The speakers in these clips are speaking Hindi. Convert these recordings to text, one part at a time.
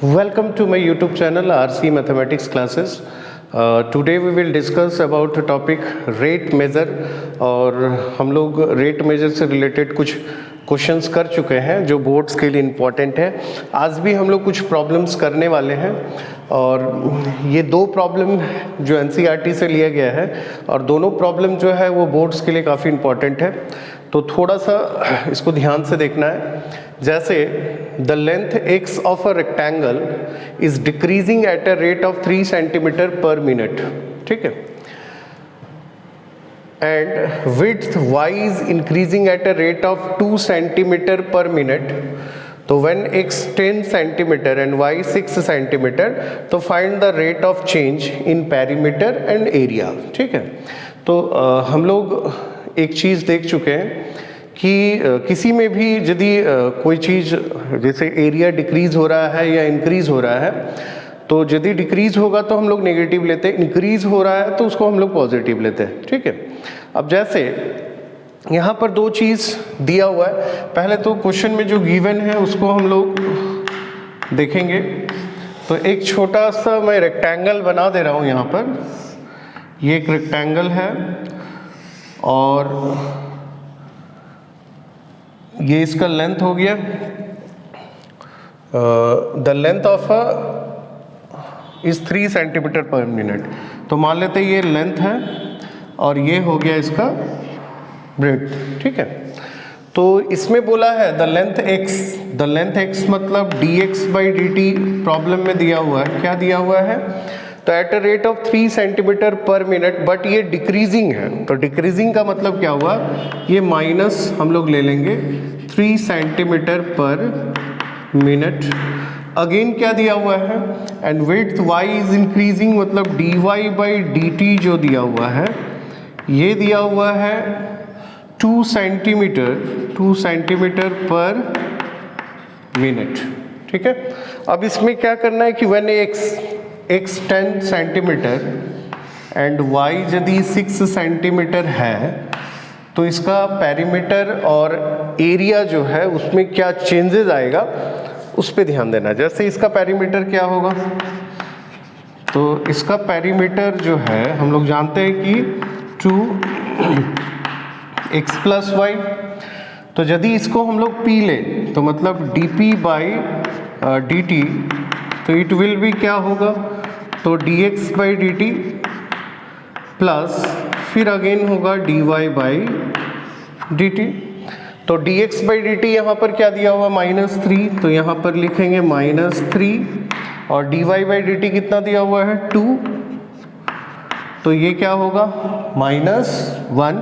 Welcome to my YouTube channel RC Mathematics Classes. Today we will discuss about the topic rate measure और हम लोग rate measure से related कुछ क्वेश्चंस कर चुके हैं जो बोर्ड्स के लिए इम्पॉर्टेंट है। आज भी हम लोग कुछ प्रॉब्लम्स करने वाले हैं और ये दो प्रॉब्लम जो एनसीईआरटी से लिया गया है और दोनों प्रॉब्लम जो है वो बोर्ड्स के लिए काफ़ी इम्पॉर्टेंट है, तो थोड़ा सा इसको ध्यान से देखना है। जैसे the length x of a rectangle is decreasing at a rate of 3 centimetre per minute, ठीक है, and width y is increasing at a rate of 2 centimetre per minute. तो when x 10 centimetre and y 6 centimetre, तो find the rate of change in perimeter and area, ठीक है। तो हम लोग एक चीज़ देख चुके हैं कि किसी में भी यदि कोई चीज़ जैसे एरिया डिक्रीज़ हो रहा है या इंक्रीज़ हो रहा है, तो यदि डिक्रीज़ होगा तो हम लोग नेगेटिव लेते हैं, इंक्रीज़ हो रहा है तो उसको हम लोग पॉजिटिव लेते हैं, ठीक है। अब जैसे यहाँ पर दो चीज़ दिया हुआ है, पहले तो क्वेश्चन में जो गिवन है उसको हम लोग देखेंगे। तो एक छोटा सा मैं रेक्टेंगल बना दे रहा हूँ यहाँ पर, ये एक रेक्टेंगल है और ये इसका लेंथ हो गया, the length of is 3 centimetre per minute. तो मान लेते हैं ये लेंथ है और ये हो गया इसका ब्रेड्थ, ठीक है। तो इसमें बोला है द लेंथ x मतलब dx बाई dt प्रॉब्लम में दिया हुआ है, क्या दिया हुआ है, तो eight a rate of 3 centimetre per minute, but ये डिक्रीजिंग है। तो डिक्रीजिंग का मतलब क्या हुआ, ये माइनस हम लोग ले लेंगे 3 सेंटीमीटर पर मिनट। अगेन क्या दिया हुआ है, and width y is increasing मतलब dy बाई dt जो दिया हुआ है, ये दिया हुआ है 2 सेंटीमीटर पर मिनट, ठीक है। अब इसमें क्या करना है कि when x 10 centimetre and y यदि 6 सेंटीमीटर है, तो इसका पेरीमीटर और एरिया जो है उसमें क्या चेंजेस आएगा उस पर ध्यान देना। जैसे इसका पेरीमीटर क्या होगा, तो इसका पेरीमीटर जो है हम लोग जानते हैं कि 2x प्लस वाई। तो यदि इसको हम लोग p ले तो मतलब dp बाई dt, तो इट विल भी क्या होगा, तो dx बाई dt प्लस फिर अगेन होगा dy बाई dt। तो dx बाई dt यहाँ पर क्या दिया हुआ -3, तो यहाँ पर लिखेंगे -3 और dy बाई dt कितना दिया हुआ है 2, तो ये क्या होगा -1,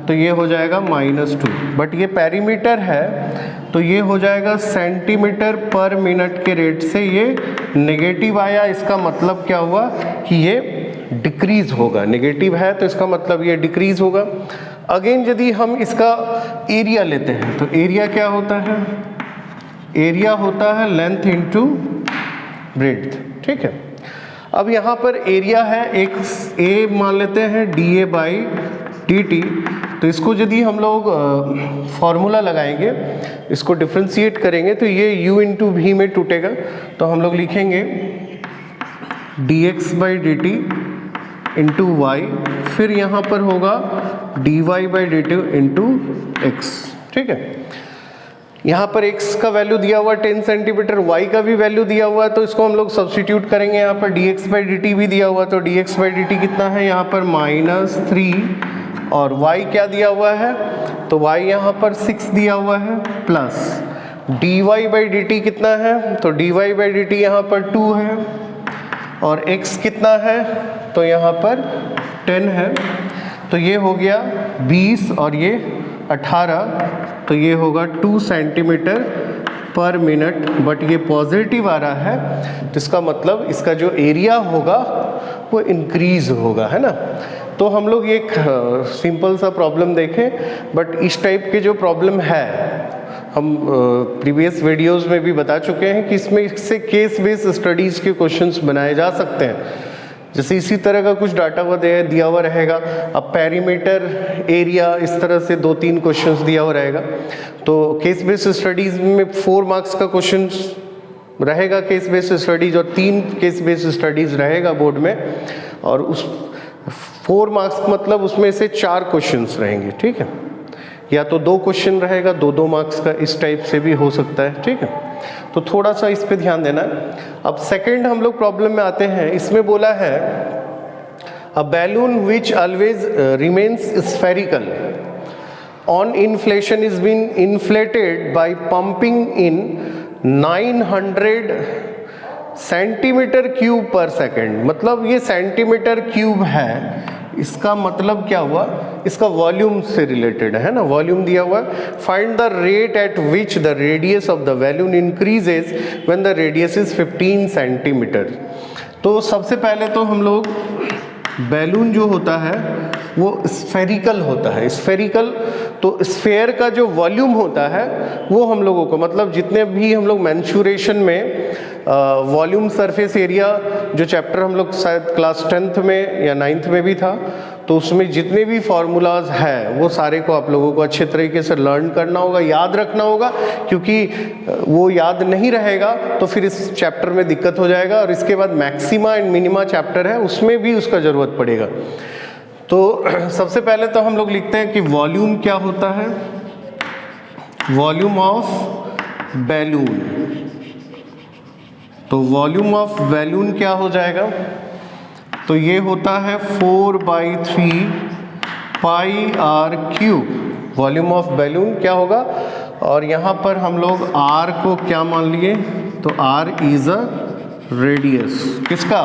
तो ये हो जाएगा -2। बट ये पेरीमीटर है तो ये हो जाएगा सेंटीमीटर पर मिनट के रेट से ये नेगेटिव आया। इसका मतलब क्या हुआ कि ये डिक्रीज होगा, नेगेटिव है तो इसका मतलब ये डिक्रीज होगा। अगेन यदि हम इसका एरिया लेते हैं तो एरिया क्या होता है, एरिया होता है लेंथ इनटू ब्रेड्थ, ठीक है। अब यहाँ पर एरिया है एक a मान लेते हैं dA बाई dt, तो इसको यदि हम लोग फॉर्मूला लगाएंगे, इसको डिफ्रेंशिएट करेंगे तो ये u इंटू v में टूटेगा। तो हम लोग लिखेंगे dx by dt into y, फिर यहाँ पर होगा dy by dt into x, ठीक है। यहाँ पर x का वैल्यू दिया हुआ 10 सेंटीमीटर, y का भी वैल्यू दिया हुआ है, तो इसको हम लोग सब्स्टिट्यूट करेंगे। यहाँ पर dx बाई dt भी दिया हुआ, तो dx बाई dt कितना है यहाँ पर -3 और y क्या दिया हुआ है, तो y यहाँ पर 6 दिया हुआ है, प्लस dy बाई dt कितना है, तो dy बाई dt यहाँ पर 2 है और x कितना है, तो यहाँ पर 10 है। तो ये हो गया 20 और ये 18, तो ये होगा 2 सेंटीमीटर पर मिनट, बट ये पॉजिटिव आ रहा है, जिसका मतलब इसका जो एरिया होगा वो इंक्रीज होगा, है ना। तो हम लोग एक सिंपल सा प्रॉब्लम देखें, बट इस टाइप के जो प्रॉब्लम है हम प्रीवियस वीडियोस में भी बता चुके हैं कि इसमें से केस बेस्ड स्टडीज़ के क्वेश्चंस बनाए जा सकते हैं। जैसे इसी तरह का कुछ डाटा हुआ दिया हुआ रहेगा, अब पेरीमीटर एरिया इस तरह से 2-3 क्वेश्चंस दिया हुआ रहेगा। तो केस बेस्ड स्टडीज़ में 4 मार्क्स का क्वेश्चन रहेगा केस बेस्ड स्टडीज, और 3 केस बेस्ड स्टडीज रहेगा बोर्ड में, और उस 4 मार्क्स मतलब उसमें से 4 क्वेश्चंस रहेंगे, ठीक है, या तो 2 क्वेश्चन रहेगा 2-2 मार्क्स का, इस टाइप से भी हो सकता है, ठीक है। तो थोड़ा सा इस पे ध्यान देना है। अब सेकंड हम लोग प्रॉब्लम में आते हैं। इसमें बोला है a balloon which always remains spherical on inflation is been inflated by pumping in 900 centimetre cube per second. मतलब ये सेंटीमीटर क्यूब है, इसका मतलब क्या हुआ, इसका वॉल्यूम से रिलेटेड है ना, वॉल्यूम दिया हुआ है। Find the rate at which the radius of the balloon increases when the radius is 15 centimetre. तो सबसे पहले तो हम लोग बैलून जो होता है वो स्फेरिकल होता है। स्फेरिकल तो स्फेयर का जो वॉल्यूम होता है वो हम लोगों को, मतलब जितने भी हम लोग मेंसुरेशन में वॉल्यूम सरफेस एरिया जो चैप्टर हम लोग शायद क्लास 10th में या 9th में भी था, तो उसमें जितने भी फार्मूलाज है वो सारे को आप लोगों को अच्छे तरीके से लर्न करना होगा, याद रखना होगा, क्योंकि वो याद नहीं रहेगा तो फिर इस चैप्टर में दिक्कत हो जाएगा। और इसके बाद मैक्सिमा एंड मिनिमा चैप्टर है, उसमें भी उसका ज़रूरत पड़ेगा। तो सबसे पहले तो हम लोग लिखते हैं कि वॉल्यूम क्या होता है, वॉल्यूम ऑफ बैलून। तो वॉल्यूम ऑफ बैलून क्या हो जाएगा, तो ये होता है 4/3 pi r cube. Volume of balloon क्या होगा, और यहाँ पर हम लोग आर को क्या मान लिए, तो आर इज अ रेडियस, किसका,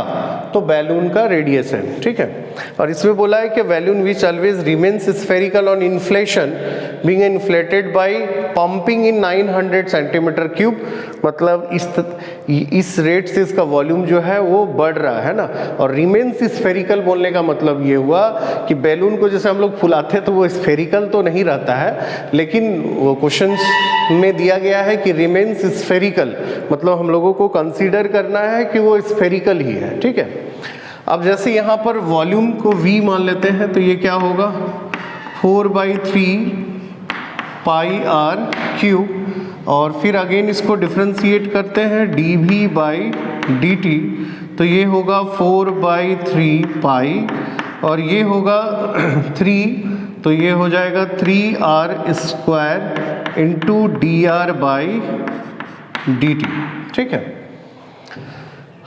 तो बैलून का रेडियस है, ठीक है। और इसमें बोला है कि balloon which always remains spherical on inflation being inflated by pumping in 900 centimetre cube. मतलब इस रेट से इसका वॉल्यूम जो है वो बढ़ रहा है ना। और रिमेन्स स्फेरिकल बोलने का मतलब ये हुआ कि बैलून को जैसे हम लोग फुलाते हैं तो वो स्फेरिकल तो नहीं रहता है, लेकिन वो क्वेश्चन में दिया गया है कि रिमेन्स स्फेरिकल, मतलब हम लोगों को कंसीडर करना है कि वो स्फेरिकल ही है, ठीक है। अब जैसे यहाँ पर वॉल्यूम को V मान लेते हैं, तो ये क्या होगा 4/3 पाई आर क्यूब, और फिर अगेन इसको डिफ्रेंशिएट करते हैं dV/dt, तो ये होगा 4/3 पाई, और ये होगा 3, तो ये हो जाएगा 3r² इंटू dr/dt, ठीक है।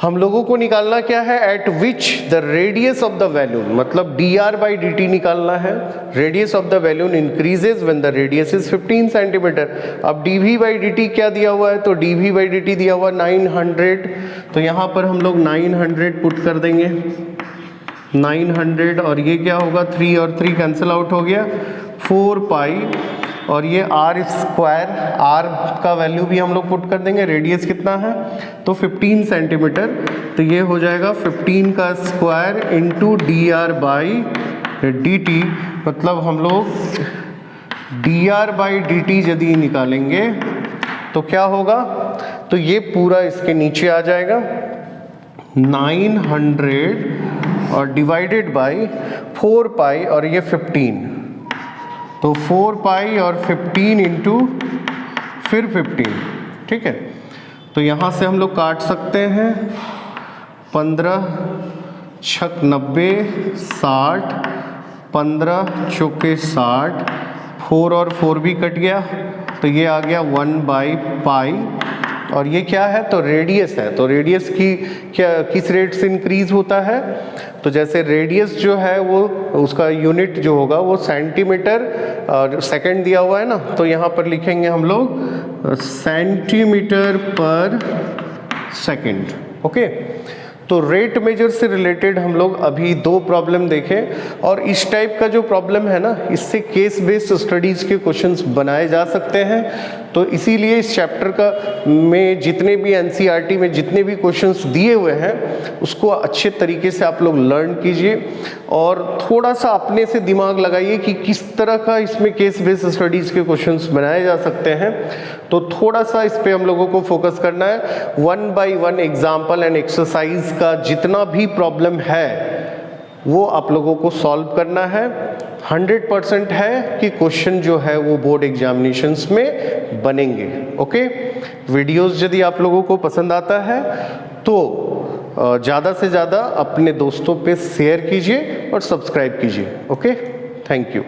हम लोगों को निकालना क्या है, eight which the radius of the balloon, मतलब dr/dt निकालना है। Radius of the balloon increases when the radius is 15 centimetre. अब dV/dt क्या दिया हुआ है, तो dV/dt दिया हुआ 900, तो यहाँ पर हम लोग 900 पुट कर देंगे, 900, और ये क्या होगा 3 और 3 कैंसिल आउट हो गया, 4 पाई, और ये r², r का वैल्यू भी हम लोग पुट कर देंगे। रेडियस कितना है, तो 15 सेंटीमीटर, तो ये हो जाएगा 15 का स्क्वायर इंटू dr/dt। मतलब हम लोग dr/dt यदि निकालेंगे तो क्या होगा, तो ये पूरा इसके नीचे आ जाएगा 900 और डिवाइडेड बाई 4 पाई, और ये 15, तो 4 पाई और 15 इंटू फिर 15, ठीक है। तो यहाँ से हम लोग काट सकते हैं 15 छक 90, 60, 15 चौके 60, 4 और 4 भी कट गया, तो ये आ गया 1/पाई, और ये क्या है, तो रेडियस है। तो रेडियस की क्या किस रेट से इंक्रीज होता है, तो जैसे रेडियस जो है वो उसका यूनिट जो होगा वो सेंटीमीटर और सेकंड दिया हुआ है ना, तो यहाँ पर लिखेंगे हम लोग सेंटीमीटर पर सेकंड, ओके। तो रेट मेजर से रिलेटेड हम लोग अभी 2 प्रॉब्लम देखें, और इस टाइप का जो प्रॉब्लम है ना, इससे केस बेस्ड स्टडीज के क्वेश्चंस बनाए जा सकते हैं। तो इसीलिए इस चैप्टर का में जितने भी एनसीईआरटी में जितने भी क्वेश्चंस दिए हुए हैं उसको अच्छे तरीके से आप लोग लर्न कीजिए, और थोड़ा सा अपने से दिमाग लगाइए कि किस तरह का इसमें केस बेस्ड स्टडीज के क्वेश्चंस बनाए जा सकते हैं। तो थोड़ा सा इस पे हम लोगों को फोकस करना है। 1 by 1 एग्जाम्पल एंड एक्सरसाइज का जितना भी प्रॉब्लम है वो आप लोगों को सॉल्व करना है। 100% है कि क्वेश्चन जो है वो बोर्ड एग्जामिनेशंस में बनेंगे। ओके, वीडियोस यदि आप लोगों को पसंद आता है तो ज़्यादा से ज़्यादा अपने दोस्तों पे शेयर कीजिए और सब्सक्राइब कीजिए। Okay, thank you.